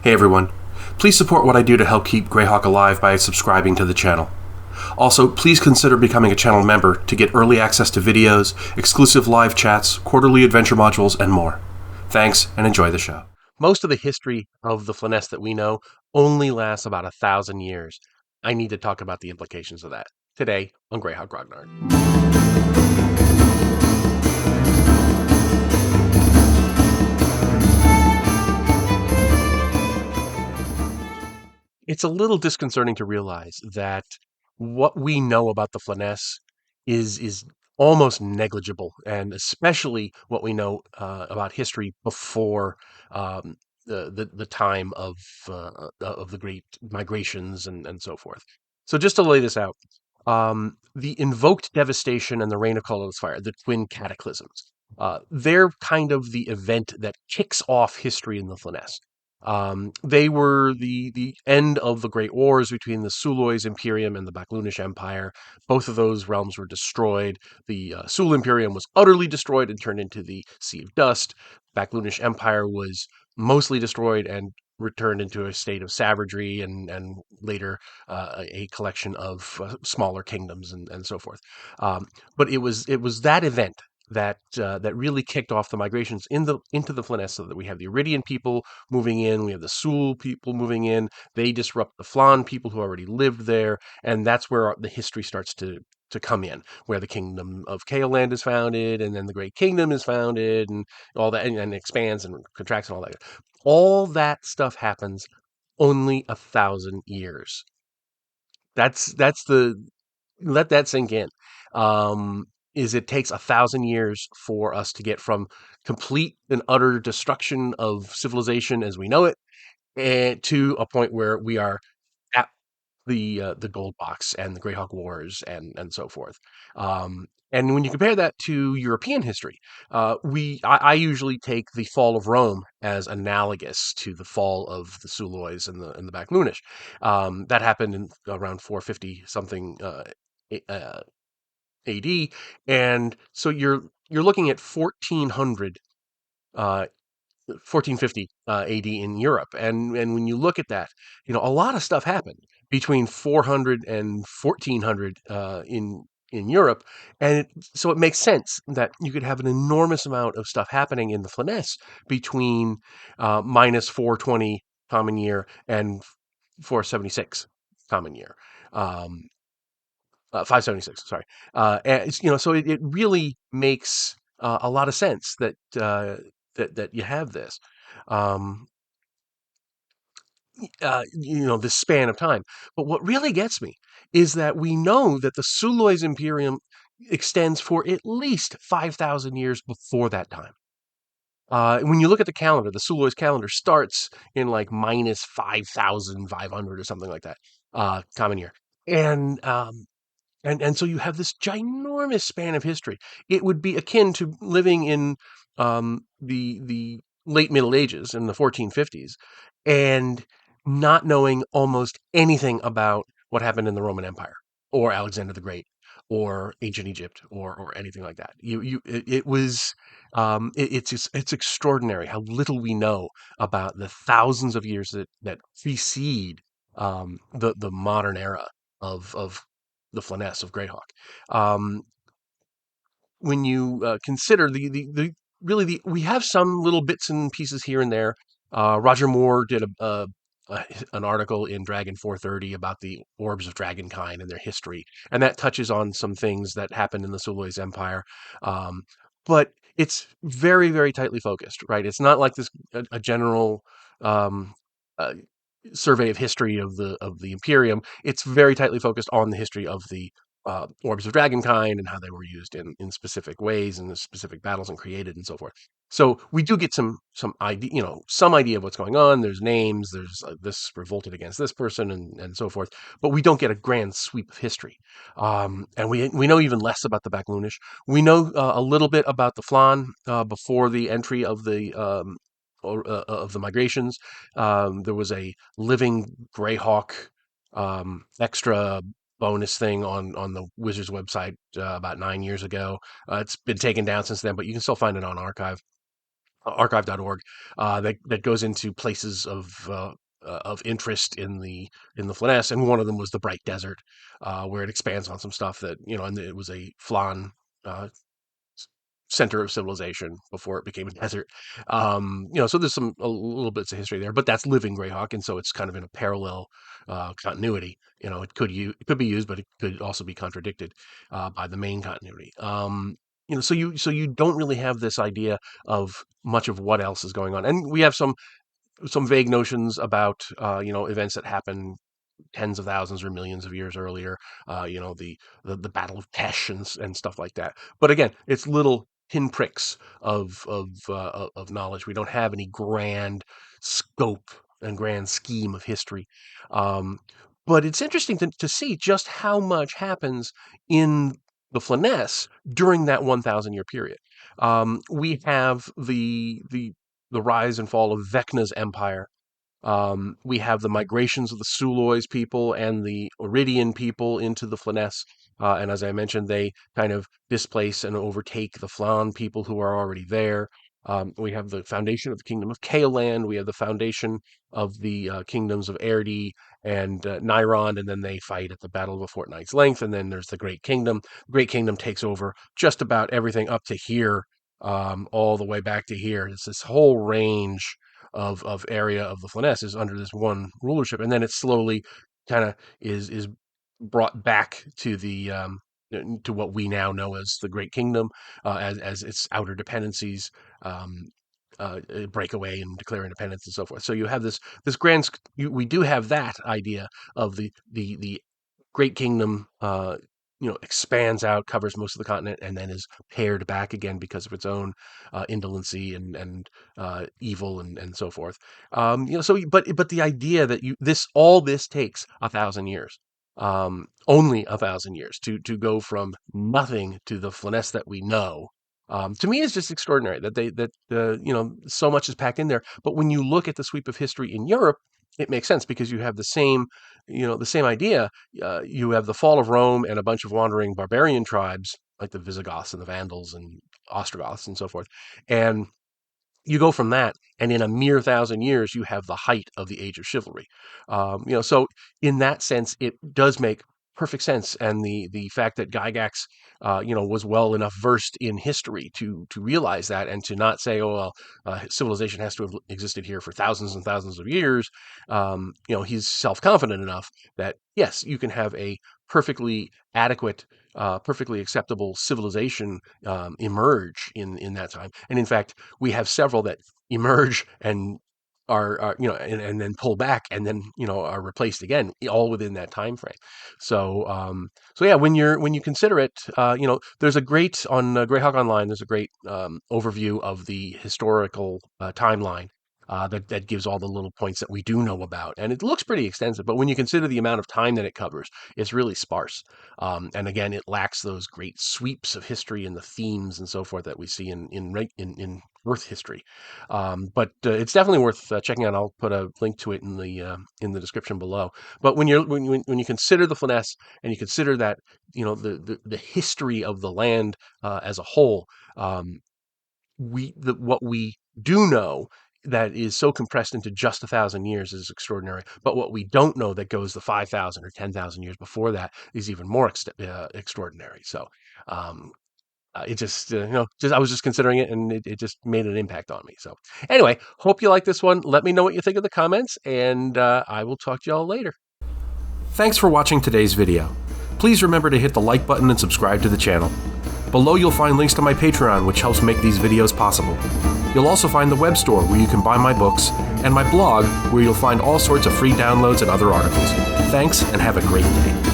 Hey everyone. Please support what I do to help keep Greyhawk alive by subscribing to the channel. Also, please consider becoming a channel member to get early access to videos, exclusive live chats, quarterly adventure modules, and more. Thanks, and enjoy the show. Most of the history of the Flanaess that we know only lasts about 1,000 years. I need to talk about the implications of that today on Greyhawk Grognard. It's a little disconcerting to realize that what we know about the Flanaess is almost negligible, and especially what we know about history before the time of the great migrations and so forth. So just to lay this out, the invoked devastation and the reign of colorless fire, the Twin Cataclysms, they're kind of the event that kicks off history in the Flanaess. They were the end of the Great Wars between the Sulois Imperium and the Baklunish Empire. Both of those realms were destroyed. The Sul Imperium was utterly destroyed and turned into the Sea of Dust. Baklunish Empire was mostly destroyed and returned into a state of savagery and later a collection of smaller kingdoms and so forth. But it was that event that really kicked off the migrations into the Flanaess, so that we have the Iridian people moving in, we have the Sul people moving in. They disrupt the Flan people who already lived there, and that's where the history starts to come in, where the kingdom of Kaoland is founded, and then the Great Kingdom is founded, and all that, and expands and contracts and all that. All that stuff happens only 1,000 years. That's the let that sink in. Is it takes 1,000 years for us to get from complete and utter destruction of civilization as we know it, and to a point where we are at the gold box and the Greyhawk Wars and so forth. And when you compare that to European history, I usually take the fall of Rome as analogous to the fall of the Sulois and the Baklunish. That happened in around 450 something AD, and so you're looking at 1400 uh, 1450 AD in Europe. And when you look at that, a lot of stuff happened between 400 and 1400 in Europe. So it makes sense that you could have an enormous amount of stuff happening in the Flanaess between minus 420 common year and 476 common year. 576, sorry. So it really makes a lot of sense that you have this, um, this span of time. But what really gets me is that we know that the Sulois Imperium extends for at least 5,000 years before that time. When you look at the calendar, the Sulois calendar starts in like minus 5,500 or something like that, common year. And so you have this ginormous span of history. It would be akin to living in the late Middle Ages in the 1450s and not knowing almost anything about what happened in the Roman Empire or Alexander the Great or ancient Egypt or anything like that. It was it's extraordinary how little we know about the thousands of years that precede the modern era of the Flanaess of Greyhawk. Um, when you consider the really we have some little bits and pieces here and there. Roger Moore did an article in Dragon 430 about the orbs of dragonkind and their history, and that touches on some things that happened in the Sulois Empire. Um, but it's very, very tightly focused, right? It's not like this a general um, uh, survey of history of the Imperium. It's very tightly focused on the history of the orbs of dragonkind and how they were used in specific ways and the specific battles and created and so forth. So we do get some idea, some idea of what's going on. There's names. There's this revolted against this person and so forth. But we don't get a grand sweep of history. And we know even less about the Baklunish. We know a little bit about the Flan before the entry of the migrations. There was a living Greyhawk extra bonus thing on the Wizards website about 9 years ago. It's been taken down since then, but you can still find it on archive. archive.org, that goes into places of interest in the Flanaess, and one of them was the Bright Desert, where it expands on some stuff that, and it was a Flan uh, center of civilization before it became a desert. So there's a little bits of history there, but that's living Greyhawk, and so it's kind of in a parallel continuity. It could be used, but it could also be contradicted by the main continuity. So you don't really have this idea of much of what else is going on, and we have some vague notions about events that happen tens of thousands or millions of years earlier, the Battle of Tesh and stuff like that. But again, it's little pinpricks of knowledge. We don't have any grand scope and grand scheme of history. Um, but it's interesting to see just how much happens in the Flanaess during that 1,000-year period. We have the rise and fall of Vecna's empire. We have the migrations of the Sulois people and the Iridian people into the Flanaess. And as I mentioned, they kind of displace and overtake the Flan people who are already there. We have the foundation of the kingdom of Kaolan. We have the foundation of the kingdoms of Erde and Nairon, and then they fight at the Battle of a Fortnight's Length. And then there's the Great Kingdom. The Great Kingdom takes over just about everything up to here, all the way back to here. It's this whole range of area of the Flanaess is under this one rulership, and then it slowly kind of is brought back to the to what we now know as the Great Kingdom, as its outer dependencies break away and declare independence and so forth. So you have this grand. We do have that idea of the Great Kingdom, expands out, covers most of the continent, and then is pared back again because of its own indolency and evil and so forth. But the idea that all this takes 1,000 years, only 1,000 years to go from nothing to the Flanaess that we know. To me, is just extraordinary that so much is packed in there. But when you look at the sweep of history in Europe, it makes sense because you have the same idea. You have the fall of Rome and a bunch of wandering barbarian tribes like the Visigoths and the Vandals and Ostrogoths and so forth. And you go from that, and in a mere 1,000 years, you have the height of the age of chivalry. So in that sense, it does make perfect sense. And the fact that Gygax, was well enough versed in history to realize that, and to not say, oh, well, civilization has to have existed here for thousands and thousands of years. He's self-confident enough that, yes, you can have a perfectly adequate, perfectly acceptable civilization emerge in that time. And in fact, we have several that emerge and are and then pull back and then are replaced again, all within that time frame. So yeah, when you consider it, there's a great on Greyhawk Online. There's a great overview of the historical timeline. That gives all the little points that we do know about, and it looks pretty extensive. But when you consider the amount of time that it covers, it's really sparse. And again, it lacks those great sweeps of history and the themes and so forth that we see in Earth history. But it's definitely worth checking out. I'll put a link to it in the description below. But when you consider the Flanaess, and you consider that the history of the land as a whole, what we do know that is so compressed into just 1,000 years is extraordinary. But what we don't know that goes the 5,000 or 10,000 years before that is even more extraordinary. So it just, I was just considering it, and it just made an impact on me. So anyway, hope you like this one. Let me know what you think in the comments, and I will talk to y'all later. Thanks for watching today's video. Please remember to hit the like button and subscribe to the channel. Below you'll find links to my Patreon, which helps make these videos possible. You'll also find the web store where you can buy my books, and my blog where you'll find all sorts of free downloads and other articles. Thanks, and have a great day.